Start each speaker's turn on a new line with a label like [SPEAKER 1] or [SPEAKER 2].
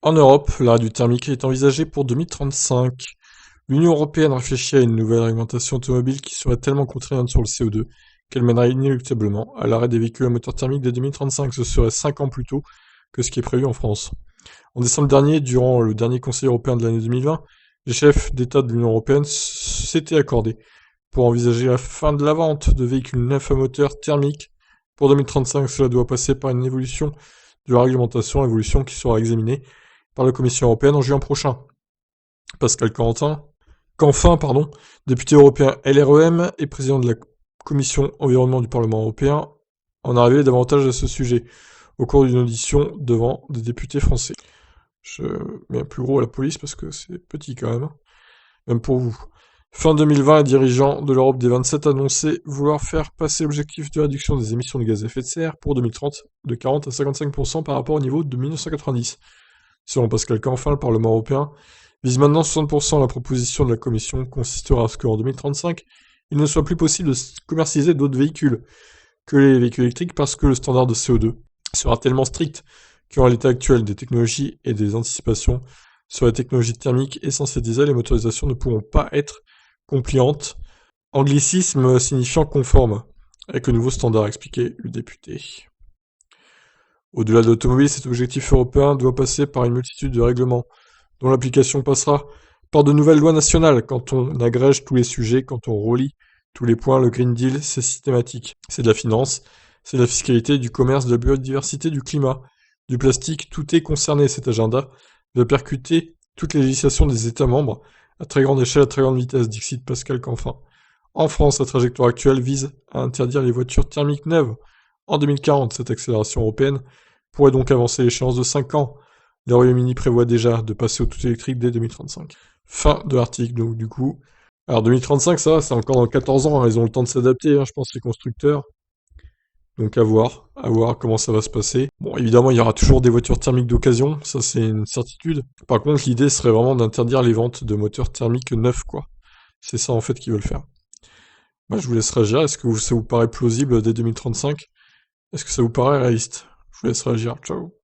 [SPEAKER 1] En Europe, l'arrêt du thermique est envisagé pour 2035. L'Union européenne réfléchit à une nouvelle réglementation automobile qui serait tellement contraignante sur le CO2 qu'elle mènerait inéluctablement à l'arrêt des véhicules à moteur thermique dès 2035. Ce serait 5 ans plus tôt que ce qui est prévu en France. En décembre dernier, durant le dernier Conseil européen de l'année 2020, les chefs d'État de l'Union européenne s'étaient accordés pour envisager la fin de la vente de véhicules neufs à moteur thermique. Pour 2035, cela doit passer par une évolution de la réglementation, évolution qui sera examinée par la Commission européenne en juin prochain. Pascal Canfin, député européen LREM et président de la Commission environnement du Parlement européen, en a révélé davantage à ce sujet au cours d'une audition devant des députés français. Je mets un plus gros à la police parce que c'est petit quand même, même pour vous. Fin 2020, les dirigeants de l'Europe des 27 annonçaient vouloir faire passer l'objectif de réduction des émissions de gaz à effet de serre pour 2030 de 40 à 55% par rapport au niveau de 1990. Selon Pascal Canfin, le Parlement européen vise maintenant 60%. La proposition de la Commission consistera à ce qu'en 2035, il ne soit plus possible de commercialiser d'autres véhicules que les véhicules électriques parce que le standard de CO2 sera tellement strict qu'en l'état actuel des technologies et des anticipations sur les technologies thermiques, essence et diesel, les motorisations ne pourront pas être compliantes. Anglicisme signifiant conforme avec le nouveau standard, expliquait le député. Au-delà de l'automobile, cet objectif européen doit passer par une multitude de règlements, dont l'application passera par de nouvelles lois nationales. Quand on agrège tous les sujets, quand on relie tous les points, le Green Deal, c'est systématique. C'est de la finance, c'est de la fiscalité, du commerce, de la biodiversité, du climat, du plastique, tout est concerné. Cet agenda va percuter toutes les législations des États membres, à très grande échelle, à très grande vitesse, dixit Pascal Canfin. En France, la trajectoire actuelle vise à interdire les voitures thermiques neuves en 2040. Cette accélération européenne pourrait donc avancer l'échéance de 5 ans. Le Royaume-Uni prévoit déjà de passer au tout électrique dès 2035. Fin de l'article, donc du coup. Alors 2035, ça va, c'est encore dans 14 ans, hein, ils ont le temps de s'adapter, hein, je pense, les constructeurs. Donc à voir comment ça va se passer. Bon, évidemment, il y aura toujours des voitures thermiques d'occasion, ça c'est une certitude. Par contre, l'idée serait vraiment d'interdire les ventes de moteurs thermiques neufs, quoi. C'est ça en fait qu'ils veulent faire. Bah, je vous laisse réagir, est-ce que ça vous paraît plausible dès 2035? Est-ce que ça vous paraît réaliste? Je vous laisse réagir, ciao.